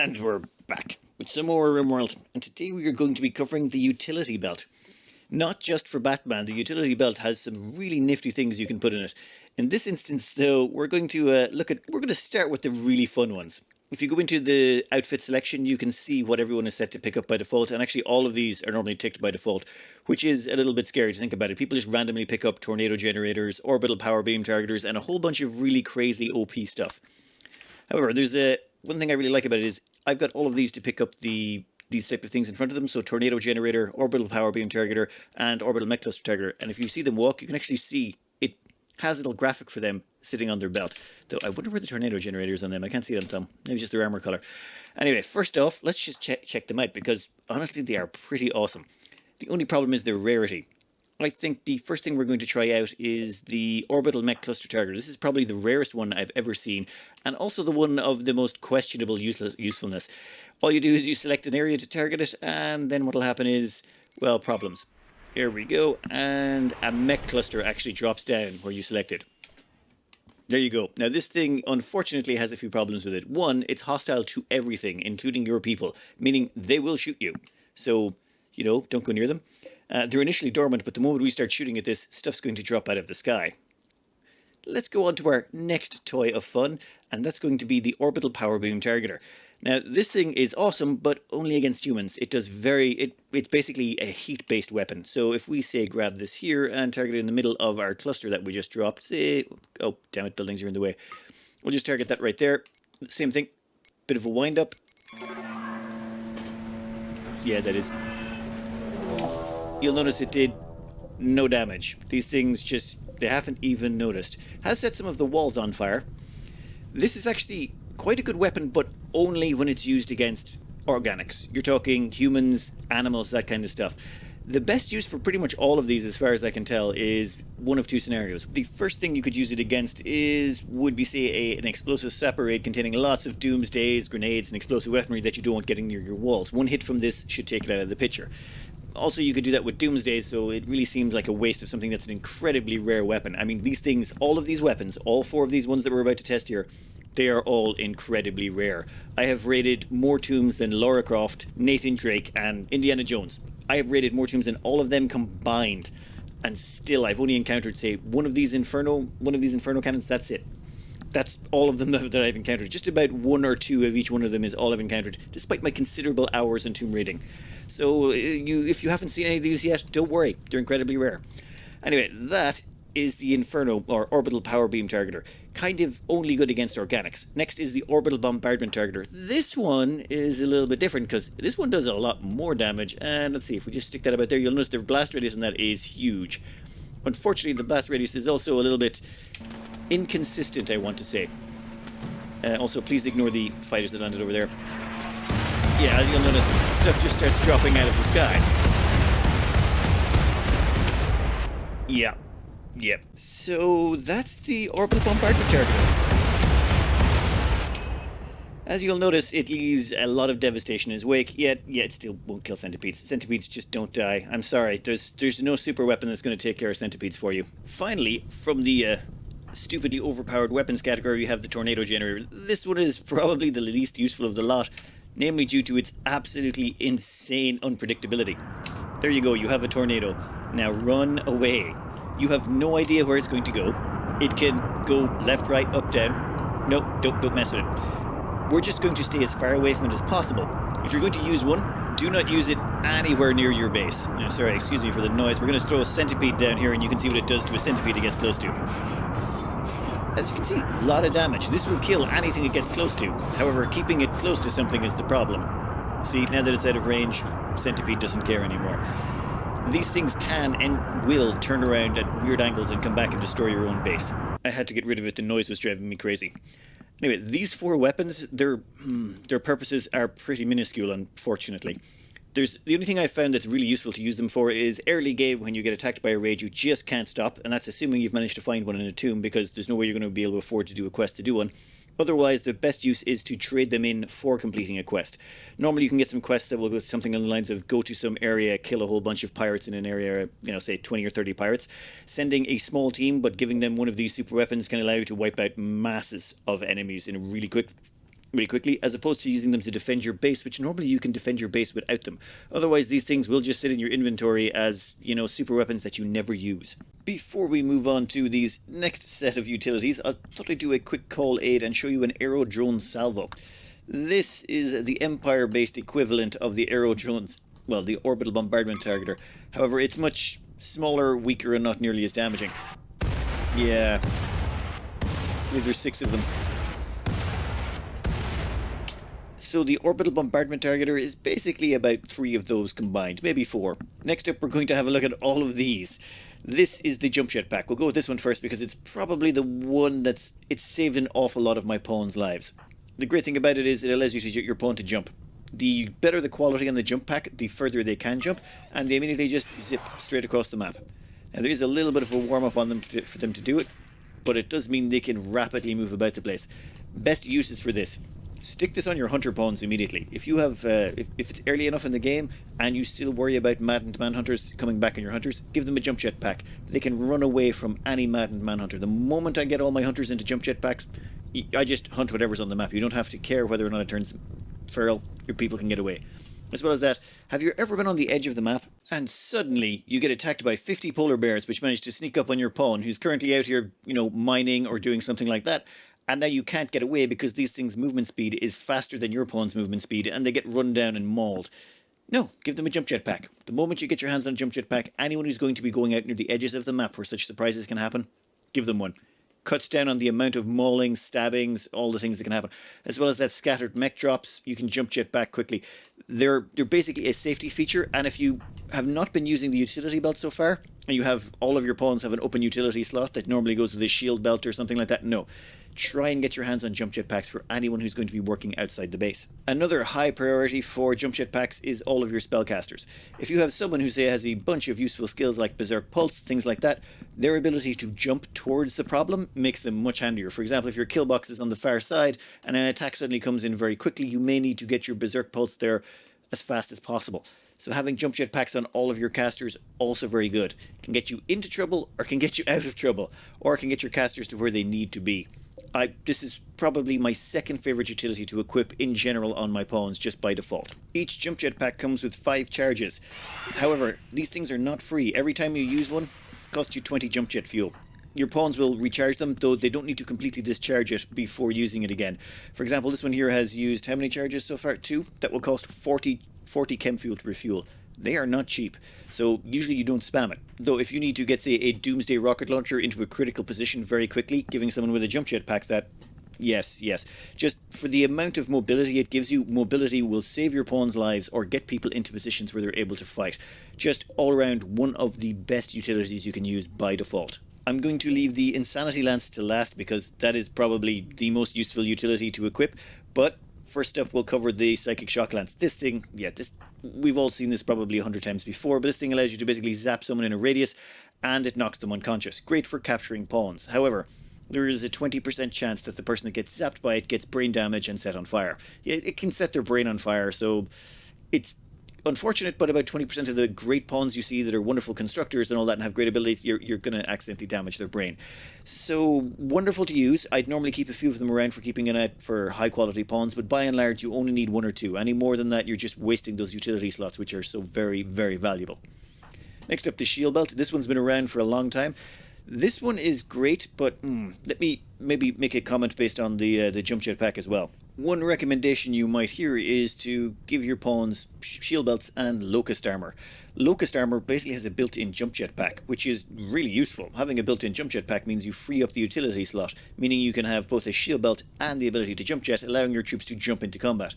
And we're back with some more RimWorld, and today we are going to be covering the utility belt. Not just for Batman, the utility belt has some really nifty things you can put in it. In this instance, though, we're going to we're going to start with the really fun ones. If you go into the outfit selection, you can see what everyone is set to pick up by default, and actually all of these are normally ticked by default, which is a little bit scary to think about it. People just randomly pick up tornado generators, orbital power beam targeters, and a whole bunch of really crazy OP stuff. However, there's one thing I really like about it is I've got all of these to pick up these type of things in front of them. So tornado generator, orbital power beam targeter, and orbital mech cluster targeter. And if you see them walk, you can actually see it has a little graphic for them sitting on their belt. Though I wonder where the tornado generator is on them. I can't see it on them. Maybe just their armor color. Anyway, first off, let's just check them out because honestly they are pretty awesome. The only problem is their rarity. I think the first thing we're going to try out is the Orbital Mech Cluster Targeter. This is probably the rarest one I've ever seen, and also the one of the most questionable usefulness. All you do is you select an area to target it, and then what'll happen is, well, problems. Here we go, and a mech cluster actually drops down where you select it. There you go. Now this thing unfortunately has a few problems with it. One, it's hostile to everything, including your people, meaning they will shoot you. So, you know, don't go near them. They're initially dormant, but the moment we start shooting at this, stuff's going to drop out of the sky. Let's go on to our next toy of fun, and that's going to be the Orbital Power Beam Targeter. Now, this thing is awesome, but only against humans. It does it's basically a heat-based weapon. So if we, say, grab this here and target it in the middle of our cluster that we just dropped, say, oh, damn it, buildings are in the way. We'll just target that right there. Same thing. Bit of a wind-up. Yeah, that is... You'll notice it did no damage. These things they haven't even noticed. Has set some of the walls on fire. This is actually quite a good weapon, but only when it's used against organics. You're talking humans, animals, that kind of stuff. The best use for pretty much all of these, as far as I can tell, is one of two scenarios. The first thing you could use it against would be, say, an explosive sapper raid containing lots of doomsdays, grenades, and explosive weaponry that you don't want getting near your walls. One hit from this should take it out of the picture. Also, you could do that with Doomsday, so it really seems like a waste of something that's an incredibly rare weapon. I mean, these things, all of these weapons, all four of these ones that we're about to test here, they are all incredibly rare. I have raided more tombs than Lara Croft, Nathan Drake, and Indiana Jones. I have raided more tombs than all of them combined, and still I've only encountered, say, one of these Inferno cannons, that's it. That's all of them that I've encountered. Just about one or two of each one of them is all I've encountered, despite my considerable hours in tomb raiding. So if you haven't seen any of these yet, don't worry. They're incredibly rare. Anyway, that is the Inferno, or Orbital Power Beam Targeter. Kind of only good against organics. Next is the Orbital Bombardment Targeter. This one is a little bit different, because this one does a lot more damage. And let's see, if we just stick that about there, you'll notice the blast radius on that is huge. Unfortunately, the blast radius is also a little bit inconsistent, I want to say. Also, please ignore the fighters that landed over there. Yeah, as you'll notice, stuff just starts dropping out of the sky. Yeah. Yep. So, that's the Orbital Bombardment Targeter. As you'll notice, it leaves a lot of devastation in his wake, yet it still won't kill centipedes. Centipedes just don't die. I'm sorry, there's no super weapon that's going to take care of centipedes for you. Finally, from the stupidly overpowered weapons category, we have the Tornado Generator. This one is probably the least useful of the lot, namely due to its absolutely insane unpredictability. There you go, you have a tornado. Now run away. You have no idea where it's going to go. It can go left, right, up, down. No, don't mess with it. We're just going to stay as far away from it as possible. If you're going to use one, do not use it anywhere near your base. Now, sorry, excuse me for the noise. We're going to throw a centipede down here and you can see what it does to a centipede it gets close to. As you can see, a lot of damage. This will kill anything it gets close to. However, keeping it close to something is the problem. See, now that it's out of range, centipede doesn't care anymore. These things can and will turn around at weird angles and come back and destroy your own base. I had to get rid of it, the noise was driving me crazy. Anyway, these four weapons, their purposes are pretty minuscule, unfortunately. The only thing I've found that's really useful to use them for is early game when you get attacked by a raid you just can't stop, and that's assuming you've managed to find one in a tomb because there's no way you're going to be able to afford to do a quest to do one. Otherwise, the best use is to trade them in for completing a quest. Normally you can get some quests that will go something along the lines of go to some area, kill a whole bunch of pirates in an area, say 20 or 30 pirates. Sending a small team but giving them one of these super weapons can allow you to wipe out masses of enemies in a really quick really quickly, as opposed to using them to defend your base, which normally you can defend your base without them. Otherwise, these things will just sit in your inventory as, super weapons that you never use. Before we move on to these next set of utilities, I thought I'd do a quick call aid and show you an aero drone salvo. This is the Empire-based equivalent of the aero drones, well, the orbital bombardment targeter. However, it's much smaller, weaker, and not nearly as damaging. Yeah, I believe there's 6 of them. So the orbital bombardment targeter is basically about 3 of those combined, maybe 4. Next up, we're going to have a look at all of these. This is the jump jet pack. We'll go with this one first because it's probably the one it's saved an awful lot of my pawns' lives. The great thing about it is it allows you to get your pawn to jump. The better the quality on the jump pack, the further they can jump, and they immediately just zip straight across the map. Now there is a little bit of a warm-up on them for them to do it, but it does mean they can rapidly move about the place. Best uses for this. Stick this on your hunter pawns immediately. If you have, if it's early enough in the game and you still worry about maddened manhunters coming back on your hunters, give them a jump jet pack. They can run away from any maddened manhunter. The moment I get all my hunters into jump jet packs, I just hunt whatever's on the map. You don't have to care whether or not it turns feral. Your people can get away. As well as that, have you ever been on the edge of the map and suddenly you get attacked by 50 polar bears which manage to sneak up on your pawn who's currently out here, mining or doing something like that? And now you can't get away because these things' movement speed is faster than your pawn's movement speed and they get run down and mauled. No, give them a jump jet pack. The moment you get your hands on a jump jet pack, anyone who's going to be going out near the edges of the map where such surprises can happen, give them one. Cuts down on the amount of mauling, stabbings, all the things that can happen. As well as that scattered mech drops, you can jump jet back quickly. They're basically a safety feature, and if you have not been using the utility belt so far, and you have all of your pawns have an open utility slot that normally goes with a shield belt or something like that, no. Try and get your hands on jump jet packs for anyone who's going to be working outside the base. Another high priority for jump jet packs is all of your spellcasters. If you have someone who, say, has a bunch of useful skills like Berserk Pulse, things like that, their ability to jump towards the problem makes them much handier. For example, if your kill box is on the far side and an attack suddenly comes in very quickly, you may need to get your Berserk Pulse there as fast as possible. So having jump jet packs on all of your casters, also very good. Can get you into trouble or can get you out of trouble, or can get your casters to where they need to be. This is probably my second favourite utility to equip in general on my pawns, just by default. Each jump jet pack comes with 5 charges. However, these things are not free. Every time you use one, it costs you 20 jump jet fuel. Your pawns will recharge them, though they don't need to completely discharge it before using it again. For example, this one here has used how many charges so far? 2? That will cost 40 chem fuel to refuel. They are not cheap, so usually you don't spam it. Though if you need to get, say, a doomsday rocket launcher into a critical position very quickly, giving someone with a jump jet pack that, yes. Just for the amount of mobility it gives you, mobility will save your pawns' lives or get people into positions where they're able to fight. Just all around one of the best utilities you can use by default. I'm going to leave the Insanity Lance to last because that is probably the most useful utility to equip, but first up we'll cover the Psychic Shock Lance. This thing, we've all seen this probably 100 times before, but this thing allows you to basically zap someone in a radius and it knocks them unconscious. Great for capturing pawns. However, there is a 20% chance that the person that gets zapped by it gets brain damage and set on fire. It can set their brain on fire, so it's unfortunate, but about 20% of the great pawns you see that are wonderful constructors and all that and have great abilities, you're going to accidentally damage their brain. So, wonderful to use. I'd normally keep a few of them around for keeping an eye for high quality pawns, but by and large you only need 1 or 2. Any more than that, you're just wasting those utility slots, which are so very, very valuable. Next up, the Shield Belt. This one's been around for a long time. This one is great, but let me maybe make a comment based on the jump jet pack as well. One recommendation you might hear is to give your pawns shield belts and locust armor. Locust armor basically has a built-in jump jet pack, which is really useful. Having a built-in jump jet pack means you free up the utility slot, meaning you can have both a shield belt and the ability to jump jet, allowing your troops to jump into combat.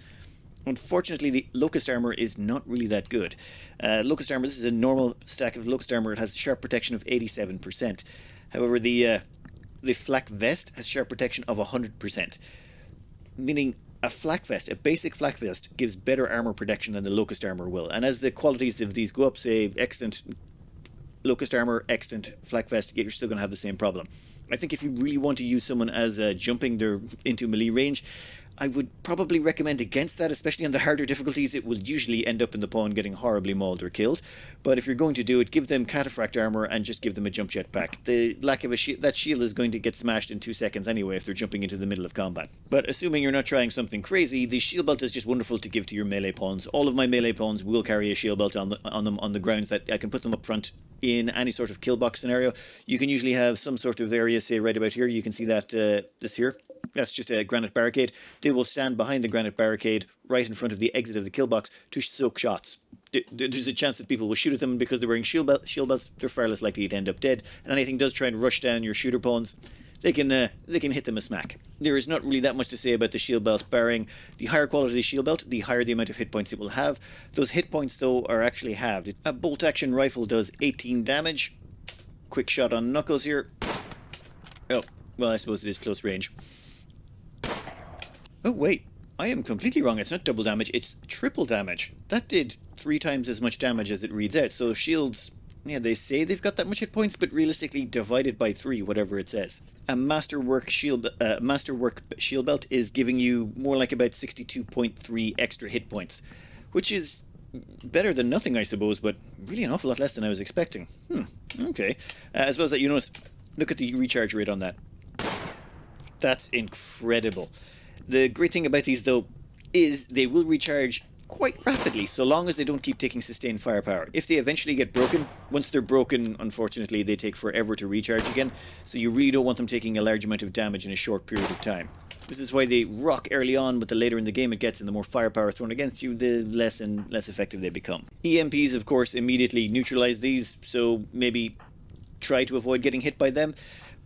Unfortunately, the Locust Armor is not really that good. Locust Armor, this is a normal stack of Locust Armor. It has sharp protection of 87%. However, the Flak Vest has sharp protection of 100%. Meaning a flak vest, a basic flak vest, gives better armor protection than the Locust Armor will. And as the qualities of these go up, say, excellent Locust Armor, excellent flak vest, yet you're still going to have the same problem. I think if you really want to use someone as jumping their into melee range, I would probably recommend against that, especially on the harder difficulties. It will usually end up in the pawn getting horribly mauled or killed. But if you're going to do it, give them cataphract armor and just give them a jump jet pack. The lack of a shield, that shield is going to get smashed in 2 seconds anyway if they're jumping into the middle of combat. But assuming you're not trying something crazy, the shield belt is just wonderful to give to your melee pawns. All of my melee pawns will carry a shield belt on them on the grounds that I can put them up front in any sort of kill box scenario. You can usually have some sort of area, say right about here. You can see that this here. That's just a granite barricade. They will stand behind the granite barricade right in front of the exit of the kill box to soak shots. There's a chance that people will shoot at them because they're wearing shield belts. They're far less likely to end up dead. And anything does try and rush down your shooter pawns, they can hit them a smack. There is not really that much to say about the shield belt, barring the higher quality of the shield belt, the higher the amount of hit points it will have. Those hit points, though, are actually halved. A bolt-action rifle does 18 damage. Quick shot on Knuckles here. Oh, well, I suppose it is close range. Oh, wait. I am completely wrong. It's not double damage, it's triple damage. That did 3 times as much damage as it reads out. So shields, yeah, they say they've got that much hit points, but realistically divided by 3, whatever it says. A Masterwork shield belt is giving you more like about 62.3 extra hit points, which is better than nothing, I suppose, but really an awful lot less than I was expecting. Okay. As well as that, you notice, look at the recharge rate on that. That's incredible. The great thing about these, though, is they will recharge quite rapidly, so long as they don't keep taking sustained firepower. If they eventually get broken, once they're broken, unfortunately, they take forever to recharge again, so you really don't want them taking a large amount of damage in a short period of time. This is why they rock early on, but the later in the game it gets and the more firepower thrown against you, the less and less effective they become. EMPs, of course, immediately neutralize these, so maybe try to avoid getting hit by them,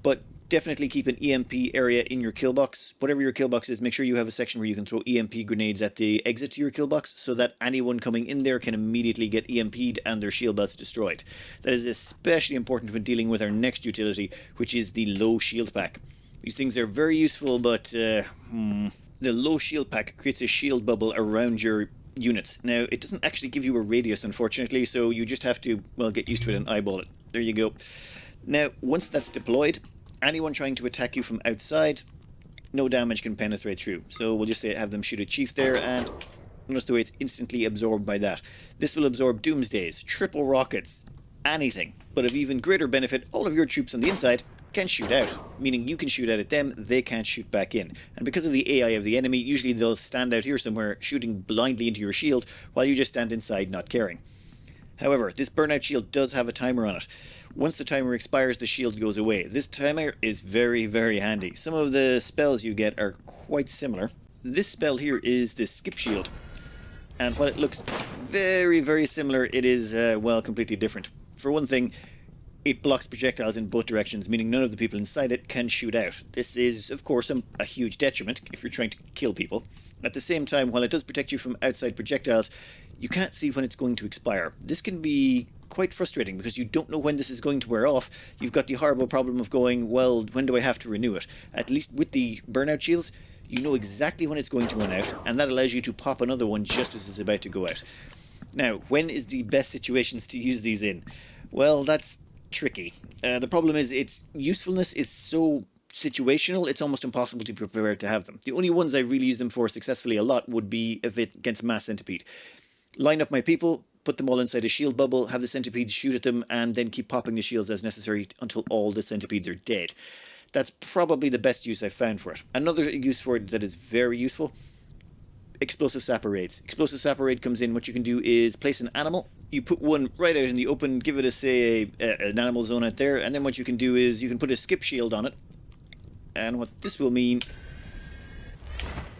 but definitely keep an EMP area in your kill box. Whatever your kill box is, make sure you have a section where you can throw EMP grenades at the exit to your kill box so that anyone coming in there can immediately get EMP'd and their shield belts destroyed. That is especially important when dealing with our next utility, which is the low shield pack. These things are very useful, but the low shield pack creates a shield bubble around your units. Now, it doesn't actually give you a radius, unfortunately, so you just have to, well, get used to it and eyeball it. There you go. Now, once that's deployed, anyone trying to attack you from outside, no damage can penetrate through. So we'll just say have them shoot a chief there, and notice the way it's instantly absorbed by that. This will absorb doomsdays, triple rockets, anything. But of even greater benefit, all of your troops on the inside can shoot out, meaning you can shoot out at them, they can't shoot back in. And because of the AI of the enemy, usually they'll stand out here somewhere, shooting blindly into your shield, while you just stand inside not caring. However, this burnout shield does have a timer on it. Once the timer expires, the shield goes away. This timer is very, very handy. Some of the spells you get are quite similar. This spell here is the skip shield. And while it looks very, very similar, it is, well, completely different. For one thing, it blocks projectiles in both directions, meaning none of the people inside it can shoot out. This is, of course, a huge detriment if you're trying to kill people. At the same time, while it does protect you from outside projectiles, you can't see when it's going to expire. This can be quite frustrating because you don't know when this is going to wear off. You've got the horrible problem of going, well, when do I have to renew it? At least with the burnout shields, you know exactly when it's going to run out, and that allows you to pop another one just as it's about to go out. Now, when is the best situations to use these in? Well, that's tricky. The problem is its usefulness is so situational, it's almost impossible to be prepared to have them. The only ones I really use them for successfully a lot would be if it against mass centipede. Line up my people, put them all inside a shield bubble, have the centipedes shoot at them, and then keep popping the shields as necessary until all the centipedes are dead. That's probably the best use I've found for it. Another use for it that is very useful, explosive sapper raids. Explosive sapper raid comes in, what you can do is place an animal, you put one right out in the open, give it a, say, an animal zone out there, and then what you can do is you can put a skip shield on it, and what this will mean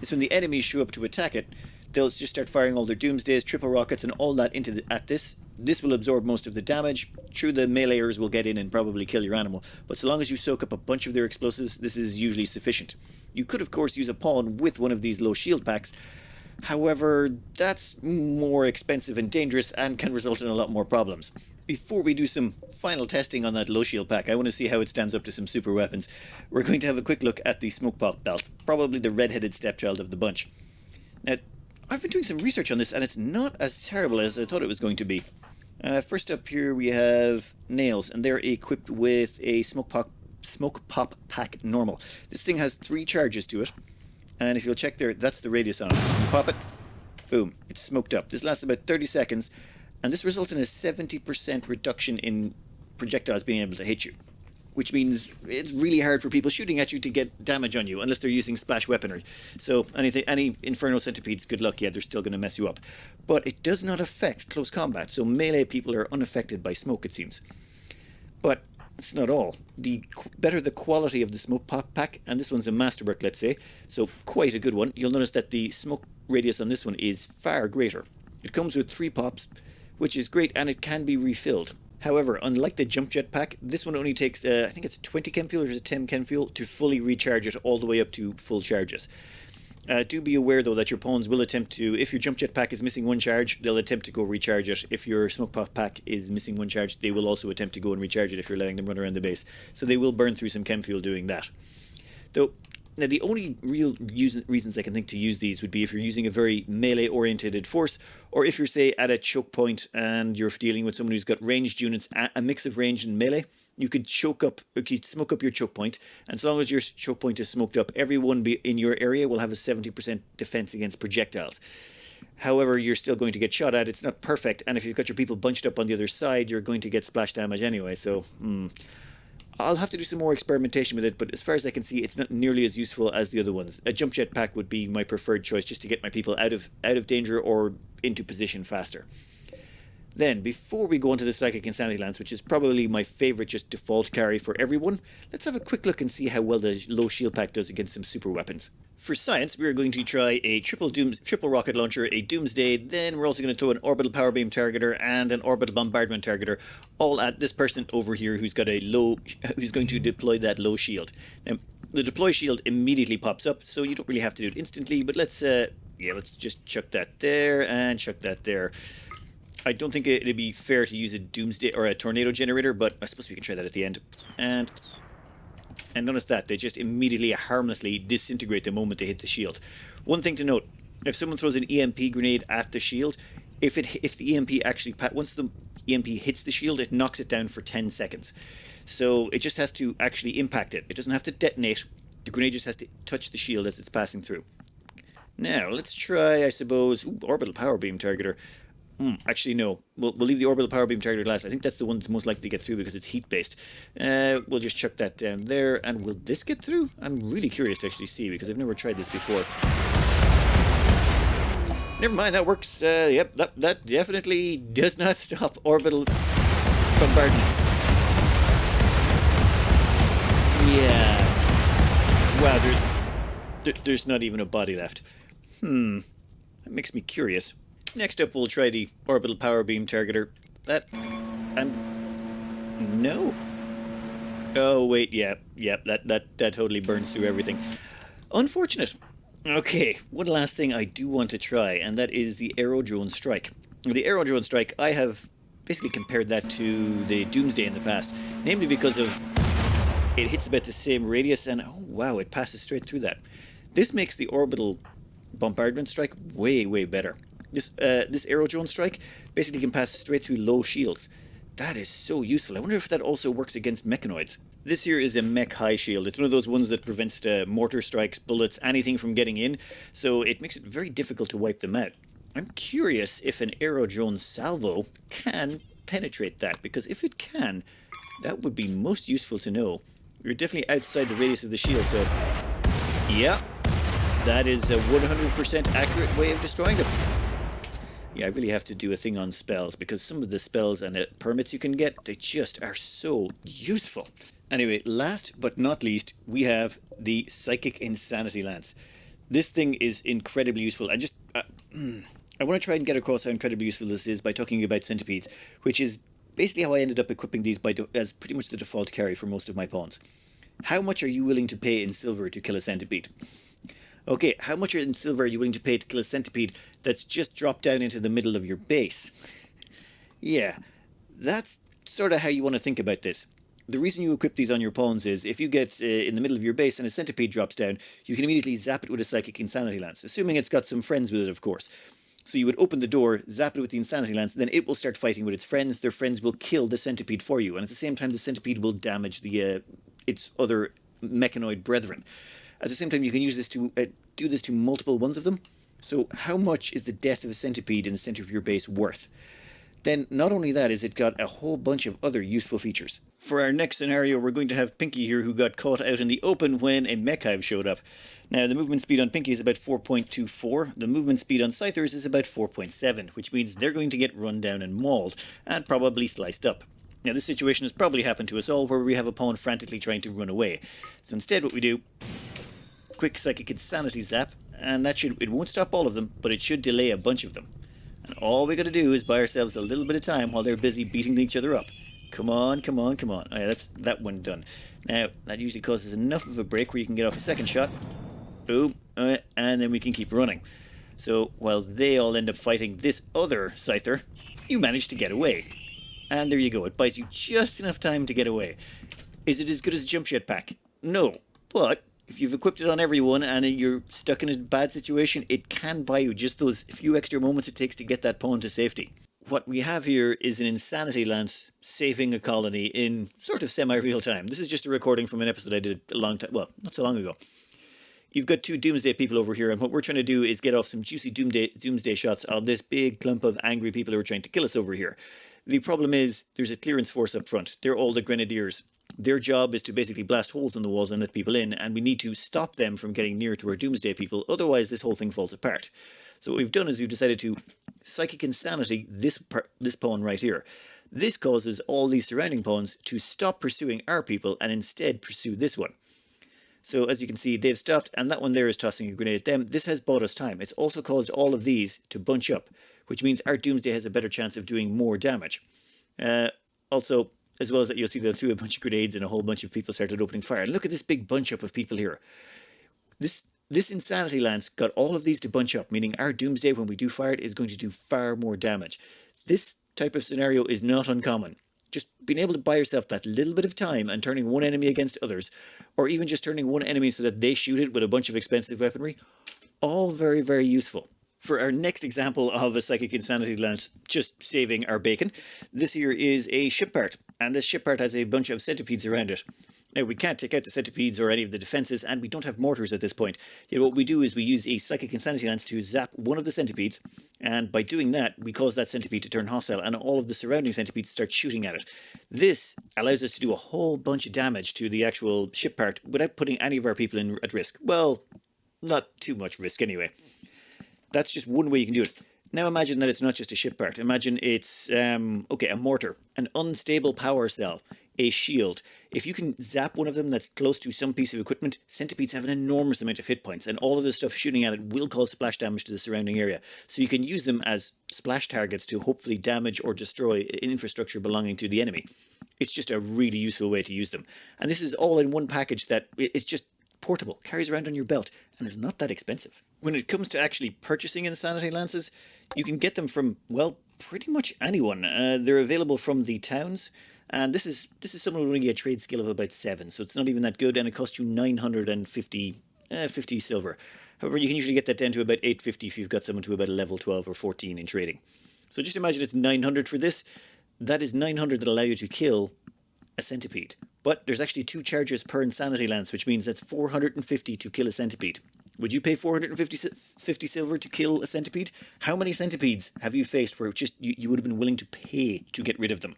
is when the enemies show up to attack it, they'll just start firing all their doomsdays, triple rockets, and all that at this. This will absorb most of the damage. True, the meleeers will get in and probably kill your animal, but so long as you soak up a bunch of their explosives, this is usually sufficient. You could, of course, use a pawn with one of these low shield packs. However, that's more expensive and dangerous and can result in a lot more problems. Before we do some final testing on that low shield pack, I want to see how it stands up to some super weapons. We're going to have a quick look at the Smokepop belt, probably the red-headed stepchild of the bunch. Now, I've been doing some research on this, and it's not as terrible as I thought it was going to be. First up here we have nails, and they're equipped with a Smokepop pack normal. This thing has 3 charges to it. And if you'll check there, that's the radius on it. You pop it, boom, it's smoked up. This lasts about 30 seconds, and this results in a 70% reduction in projectiles being able to hit you, which means it's really hard for people shooting at you to get damage on you unless they're using splash weaponry. So any Inferno Centipedes, good luck, yeah, they're still going to mess you up. But it does not affect close combat, so melee people are unaffected by smoke, it seems. But that's not all. The better the quality of the Smokepop pack, and this one's a masterwork, let's say, so quite a good one. You'll notice that the smoke radius on this one is far greater. It comes with 3 pops, which is great, and it can be refilled. However, unlike the jump jet pack, this one only takes, I think it's 20 chem fuel or is it 10 chem fuel to fully recharge it all the way up to full charges. Do be aware though that your pawns will attempt to, if your jump jet pack is missing 1 charge, they'll attempt to go recharge it. If your Smokepop pack is missing 1 charge, they will also attempt to go and recharge it if you're letting them run around the base. So they will burn through some chem fuel doing that. Though, now the only real reasons I can think to use these would be if you're using a very melee-oriented force, or if you're, say, at a choke point and you're dealing with someone who's got ranged units, a mix of range and melee. You could smoke up your choke point, and so long as your choke point is smoked up, everyone in your area will have a 70% defense against projectiles. However, you're still going to get shot at. It's not perfect, and if you've got your people bunched up on the other side, you're going to get splash damage anyway, so I'll have to do some more experimentation with it, but as far as I can see, it's not nearly as useful as the other ones. A jump jet pack would be my preferred choice, just to get my people out of danger or into position faster. Then, before we go on to the Psychic Insanity Lance, which is probably my favourite just default carry for everyone, let's have a quick look and see how well the low shield pack does against some super weapons. For science, we are going to try a triple rocket launcher, a Doomsday, then we're also going to throw an orbital power beam targeter and an orbital bombardment targeter, all at this person over here who's going to deploy that low shield. Now, the deploy shield immediately pops up, so you don't really have to do it instantly, but let's just chuck that there and chuck that there. I don't think it'd be fair to use a Doomsday or a Tornado Generator, but I suppose we can try that at the end. And notice that, they just immediately, harmlessly disintegrate the moment they hit the shield. One thing to note, if someone throws an EMP grenade at the shield, if the EMP actually, once the EMP hits the shield, it knocks it down for 10 seconds. So it just has to actually impact it. It doesn't have to detonate. The grenade just has to touch the shield as it's passing through. Now, let's try, I suppose, Orbital Power Beam Targeter. Actually, no. We'll leave the Orbital Power Beam Targeter last. I think that's the one that's most likely to get through because it's heat-based. We'll just chuck that down there. And will this get through? I'm really curious to actually see because I've never tried this before. Never mind, that works. Yep, that definitely does not stop orbital bombardments. Yeah. Wow, there's not even a body left. That makes me curious. Next up, we'll try the Orbital Power Beam Targeter. No. Oh, wait, yeah, that totally burns through everything. Unfortunate. Okay, one last thing I do want to try, and that is the Aerodrone Strike. The Aerodrone Strike, I have basically compared that to the Doomsday in the past, namely because of it hits about the same radius, and oh wow, it passes straight through that. This makes the Orbital Bombardment Strike way, way better. This Aerodrone Strike basically can pass straight through low shields. That is so useful. I wonder if that also works against mechanoids. This here is a mech high shield. It's one of those ones that prevents mortar strikes, bullets, anything from getting in, so it makes it very difficult to wipe them out. I'm curious if an Aerodrone salvo can penetrate that, because if it can, that would be most useful to know. We're definitely outside the radius of the shield, so yeah, that is a 100% accurate way of destroying them. Yeah, I really have to do a thing on spells, because some of the spells and permits you can get, they just are so useful. Anyway, last but not least, we have the Psychic Insanity Lance. This thing is incredibly useful. I want to try and get across how incredibly useful this is by talking about centipedes, which is basically how I ended up equipping these as pretty much the default carry for most of my pawns. How much are you willing to pay in silver to kill a centipede? Okay, how much in silver are you willing to pay to kill a centipede that's just dropped down into the middle of your base? Yeah, that's sort of how you want to think about this. The reason you equip these on your pawns is if you get in the middle of your base and a centipede drops down, you can immediately zap it with a Psychic Insanity Lance, assuming it's got some friends with it, of course. So you would open the door, zap it with the Insanity Lance, then it will start fighting with its friends. Their friends will kill the centipede for you, and at the same time the centipede will damage its other mechanoid brethren. At the same time, you can use this to do this to multiple ones of them. So how much is the death of a centipede in the center of your base worth? Then not only that is it got a whole bunch of other useful features. For our next scenario, we're going to have Pinky here, who got caught out in the open when a mech hive showed up. Now, the movement speed on Pinky is about 4.24. The movement speed on Scythers is about 4.7, which means they're going to get run down and mauled, and probably sliced up. Now, this situation has probably happened to us all, where we have a pawn frantically trying to run away. So instead what we do, quick Psychic Insanity Zap, and it won't stop all of them, but it should delay a bunch of them. And all we got to do is buy ourselves a little bit of time while they're busy beating each other up. Come on, come on, come on. Oh yeah, that's that one done. Now, that usually causes enough of a break where you can get off a second shot. Boom. And then we can keep running. So, while they all end up fighting this other Scyther, you manage to get away. And there you go. It buys you just enough time to get away. Is it as good as Jump Jet Pack? No. But if you've equipped it on everyone and you're stuck in a bad situation, it can buy you just those few extra moments it takes to get that pawn to safety. What we have here is an Insanity Lance saving a colony in sort of semi-real time. This is just a recording from an episode I did a long time, well, not so long ago. You've got two Doomsday people over here, and what we're trying to do is get off some juicy Doomsday shots on this big clump of angry people who are trying to kill us over here. The problem is, there's a clearance force up front. They're all the Grenadiers. Their job is to basically blast holes in the walls and let people in, and we need to stop them from getting near to our Doomsday people, otherwise this whole thing falls apart. So what we've done is we've decided to Psychic Insanity this pawn right here. This causes all these surrounding pawns to stop pursuing our people and instead pursue this one. So as you can see, they've stopped, and that one there is tossing a grenade at them. This has bought us time. It's also caused all of these to bunch up, which means our Doomsday has a better chance of doing more damage. Also, as well as that, you'll see they threw a bunch of grenades and a whole bunch of people started opening fire. And look at this big bunch up of people here. This Insanity Lance got all of these to bunch up, meaning our Doomsday, when we do fire it, is going to do far more damage. This type of scenario is not uncommon. Just being able to buy yourself that little bit of time and turning one enemy against others, or even just turning one enemy so that they shoot it with a bunch of expensive weaponry, all very, very useful. For our next example of a Psychic Insanity Lance just saving our bacon, this here is a ship part, and this ship part has a bunch of centipedes around it. Now, we can't take out the centipedes or any of the defences, and we don't have mortars at this point. Yet what we do is we use a Psychic Insanity Lance to zap one of the centipedes, and by doing that, we cause that centipede to turn hostile, and all of the surrounding centipedes start shooting at it. This allows us to do a whole bunch of damage to the actual ship part without putting any of our people at risk. Well, not too much risk anyway. That's just one way you can do it. Now imagine that it's not just a ship part. Imagine it's, a mortar, an unstable power cell, a shield. If you can zap one of them that's close to some piece of equipment, centipedes have an enormous amount of hit points, and all of the stuff shooting at it will cause splash damage to the surrounding area. So you can use them as splash targets to hopefully damage or destroy infrastructure belonging to the enemy. It's just a really useful way to use them. And this is all in one package that it's just portable, carries around on your belt, and is not that expensive. When it comes to actually purchasing Insanity Lances, you can get them from, well, pretty much anyone. They're available from the towns, and this is someone with only a trade skill of about 7, so it's not even that good, and it costs you 950 silver. However, you can usually get that down to about 850 if you've got someone to about a level 12 or 14 in trading. So just imagine it's 900 for this. That is 900 that allow you to kill a centipede. But there's actually 2 charges per Insanity Lance, which means that's 450 to kill a centipede. Would you pay 450 silver to kill a centipede? How many centipedes have you faced where just you would have been willing to pay to get rid of them?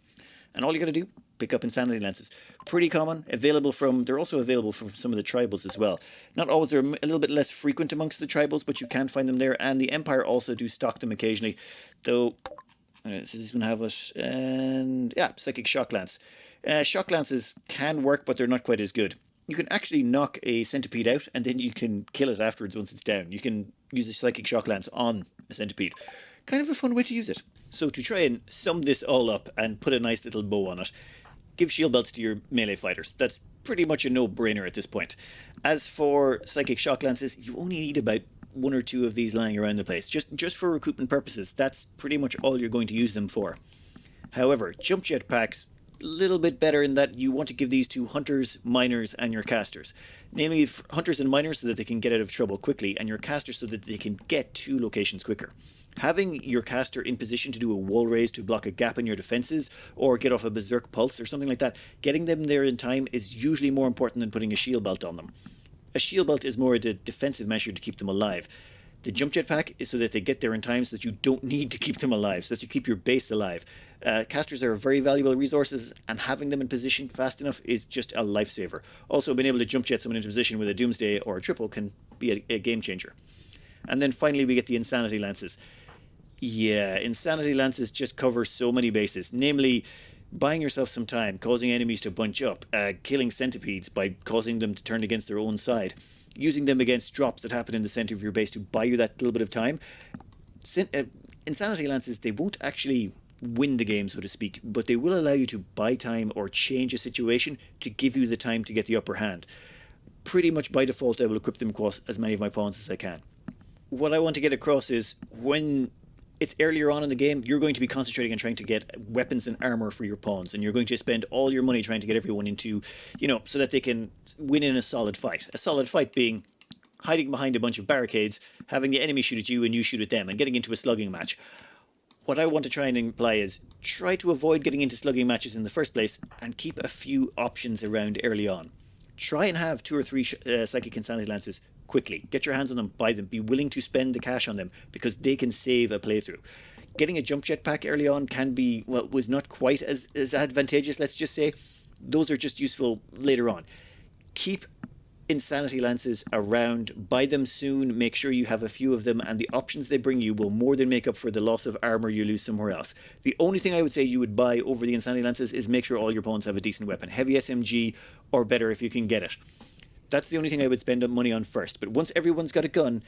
And all you got to do, pick up Insanity Lances. Pretty common, they're also available from some of the tribals as well. Not always, they're a little bit less frequent amongst the tribals, but you can find them there, and the Empire also do stock them occasionally. Though, so this is going to have us, and yeah, Psychic Shock Lance. Shock Lances can work, but they're not quite as good. You can actually knock a centipede out, and then you can kill it afterwards once it's down. You can use a Psychic Shock Lance on a centipede. Kind of a fun way to use it. So to try and sum this all up and put a nice little bow on it, give shield belts to your melee fighters. That's pretty much a no-brainer at this point. As for Psychic Shock Lances, you only need about 1 or 2 of these lying around the place. Just for recruitment purposes, that's pretty much all you're going to use them for. However, Jump Jet Packs, a little bit better in that you want to give these to hunters, miners, and your casters. Namely, hunters and miners so that they can get out of trouble quickly, and your casters so that they can get to locations quicker. Having your caster in position to do a wall raise to block a gap in your defenses, or get off a berserk pulse or something like that, getting them there in time is usually more important than putting a shield belt on them. A shield belt is more the defensive measure to keep them alive. The jump jetpack is so that they get there in time so that you don't need to keep them alive, so that you keep your base alive. Casters are very valuable resources, and having them in position fast enough is just a lifesaver. Also, being able to jump jet someone into position with a Doomsday or a triple can be a game changer. And then finally we get the Insanity Lances. Yeah, Insanity Lances just cover so many bases, namely buying yourself some time, causing enemies to bunch up, killing centipedes by causing them to turn against their own side, using them against drops that happen in the center of your base to buy you that little bit of time. Insanity Lances, they won't actually win the game, so to speak, but they will allow you to buy time or change a situation to give you the time to get the upper hand. Pretty much by default, I will equip them across as many of my pawns as I can. What I want to get across is when it's earlier on in the game, you're going to be concentrating on trying to get weapons and armor for your pawns, and you're going to spend all your money trying to get everyone into, so that they can win in a solid fight. A solid fight being hiding behind a bunch of barricades, having the enemy shoot at you and you shoot at them, and getting into a slugging match. What I want to try and imply is try to avoid getting into slugging matches in the first place and keep a few options around early on. Try and have 2 or 3 Psychic Insanity Lances quickly. Get your hands on them, buy them, be willing to spend the cash on them because they can save a playthrough. Getting a jump jetpack early on can be, was not quite as advantageous, let's just say. Those are just useful later on. Keep Insanity Lances around, buy them soon, make sure you have a few of them, and the options they bring you will more than make up for the loss of armor you lose somewhere else. The only thing I would say you would buy over the Insanity Lances is make sure all your pawns have a decent weapon. Heavy SMG, or better if you can get it. That's the only thing I would spend money on first. But once everyone's got a gun,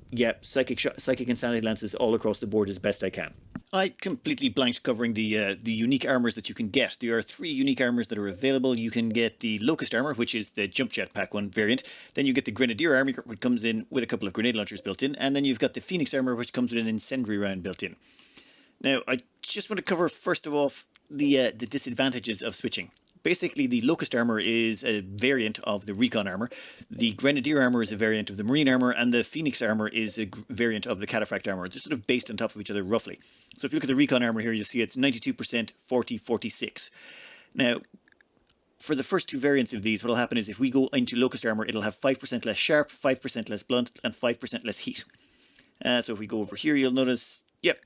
yeah, Psychic Insanity Lances all across the board as best I can. I completely blanked covering the unique armors that you can get. There are 3 unique armors that are available. You can get the Locust armor, which is the jump jetpack one variant. Then you get the Grenadier armor, which comes in with a couple of grenade launchers built in. And then you've got the Phoenix armor, which comes with an incendiary round built in. Now, I just want to cover, first of all, the disadvantages of switching. Basically, the Locust armor is a variant of the Recon armor, the Grenadier armor is a variant of the Marine armor, and the Phoenix armor is a variant of the Cataphract armor. They're sort of based on top of each other roughly. So if you look at the Recon armor here, you'll see it's 92%, 40, 46. Now, for the first 2 variants of these, what will happen is if we go into Locust armor, it'll have 5% less sharp, 5% less blunt, and 5% less heat. So if we go over here, you'll notice, yep,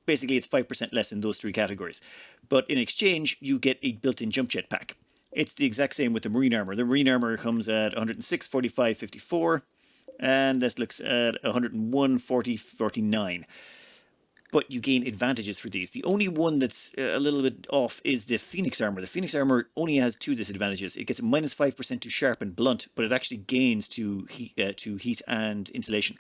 basically it's 5% less in those 3 categories. But in exchange, you get a built-in jump jet pack. It's the exact same with the Marine armor. The Marine armor comes at 106, 45, 54, and this looks at 101, 40, 49. But you gain advantages for these. The only one that's a little bit off is the Phoenix armor. The Phoenix armor only has 2 disadvantages. It gets a minus 5% to sharp and blunt, but it actually gains to heat and insulation.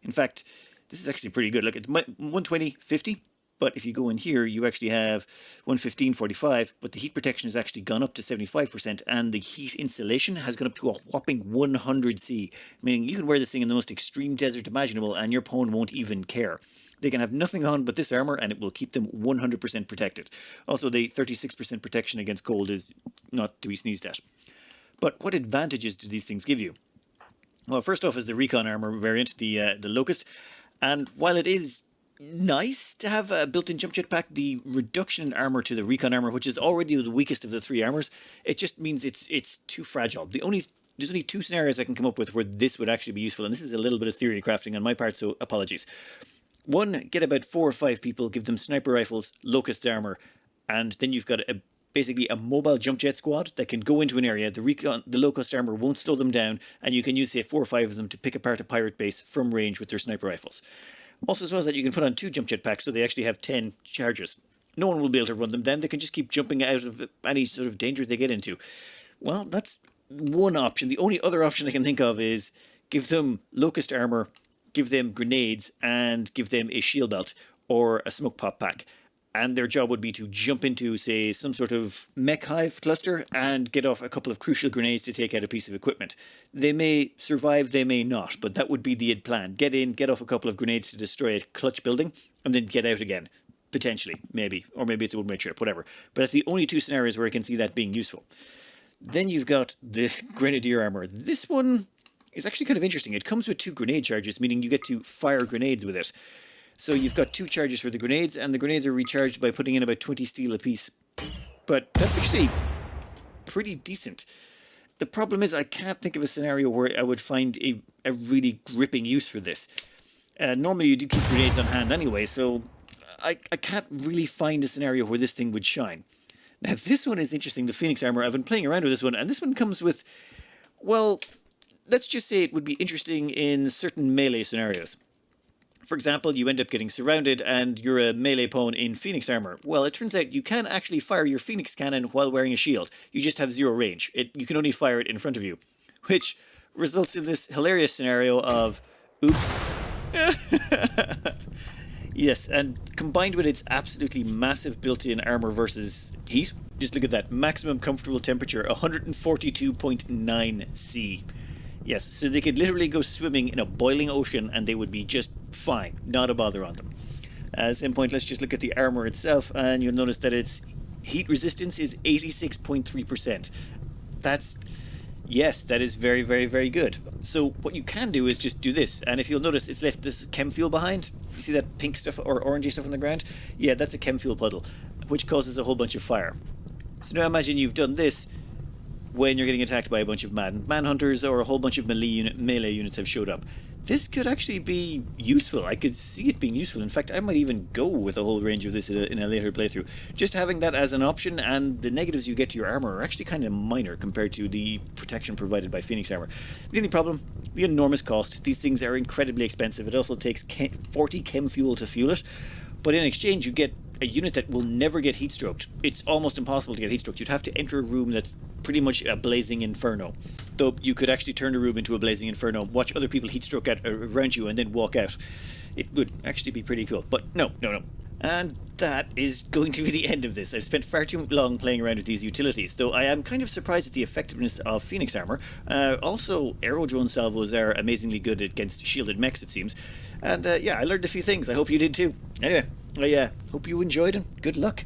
In fact, this is actually pretty good. Look, it's 120, 50. But if you go in here, you actually have 115, 45, but the heat protection has actually gone up to 75%, and the heat insulation has gone up to a whopping 100C, meaning you can wear this thing in the most extreme desert imaginable, and your pawn won't even care. They can have nothing on but this armor, and it will keep them 100% protected. Also, the 36% protection against cold is not to be sneezed at. But what advantages do these things give you? Well, first off is the Recon armor variant, the Locust, and while it is nice to have a built-in jump jet pack, the reduction in armor to the Recon armor, which is already the weakest of the 3 armors, it just means it's too fragile. There's only 2 scenarios I can come up with where this would actually be useful, and this is a little bit of theory crafting on my part, so apologies. 1, get about 4 or 5 people, give them sniper rifles, Locust armor, and then you've got basically a mobile jump jet squad that can go into an area. The Locust armor won't slow them down, and you can use, say, 4 or 5 of them to pick apart a pirate base from range with their sniper rifles. Also, as well as that, you can put on 2 jump jet packs, so they actually have 10 charges. No one will be able to run them down. They can just keep jumping out of any sort of danger they get into. Well, that's one option. The only other option I can think of is give them Locust armor, give them grenades, and give them a shield belt or a Smokepop pack. And their job would be to jump into, say, some sort of mech hive cluster and get off a couple of crucial grenades to take out a piece of equipment. They may survive, they may not, but that would be the plan. Get in, get off a couple of grenades to destroy a clutch building, and then get out again. Potentially, maybe. Or maybe it's a one-way trip, whatever. But that's the only 2 scenarios where I can see that being useful. Then you've got the Grenadier armor. This one is actually kind of interesting. It comes with 2 grenade charges, meaning you get to fire grenades with it. So you've got 2 charges for the grenades, and the grenades are recharged by putting in about 20 steel apiece. But that's actually pretty decent. The problem is I can't think of a scenario where I would find a really gripping use for this. Normally you do keep grenades on hand anyway, so I can't really find a scenario where this thing would shine. Now this one is interesting, the Phoenix Armor. I've been playing around with this one, and this one comes with, well, let's just say it would be interesting in certain melee scenarios. For example, you end up getting surrounded and you're a melee pawn in Phoenix Armor. Well, it turns out you can actually fire your Phoenix Cannon while wearing a shield. You just have zero range. You can only fire it in front of you. Which results in this hilarious scenario of, oops. Yes, and combined with its absolutely massive built-in armor versus heat, just look at that. Maximum comfortable temperature, 142.9 C. Yes, so they could literally go swimming in a boiling ocean and they would be just fine. Not a bother on them. Same point, let's just look at the armor itself, and you'll notice that its heat resistance is 86.3%. Yes, that is very, very, very good. So what you can do is just do this, and if you'll notice, it's left this chem fuel behind. You see that pink stuff or orangey stuff on the ground? Yeah, that's a chem fuel puddle, which causes a whole bunch of fire. So now imagine you've done this when you're getting attacked by a bunch of manhunters, or a whole bunch of melee units have showed up. This could actually be useful. I could see it being useful. In fact, I might even go with a whole range of this in a later playthrough. Just having that as an option, and the negatives you get to your armor are actually kind of minor compared to the protection provided by Phoenix Armor. The only problem, the enormous cost. These things are incredibly expensive. It also takes 40 chem fuel to fuel it. But in exchange, you get a unit that will never get heat stroked. It's almost impossible to get heat stroked. You'd have to enter a room that's pretty much a blazing inferno. Though you could actually turn a room into a blazing inferno, watch other people heat stroke around you, and then walk out. It would actually be pretty cool. But no. And that is going to be the end of this. I've spent far too long playing around with these utilities, though I am kind of surprised at the effectiveness of Phoenix Armor. Also, aerodrone salvos are amazingly good against shielded mechs, it seems. And yeah, I learned a few things. I hope you did too. Anyway, I hope you enjoyed, and good luck.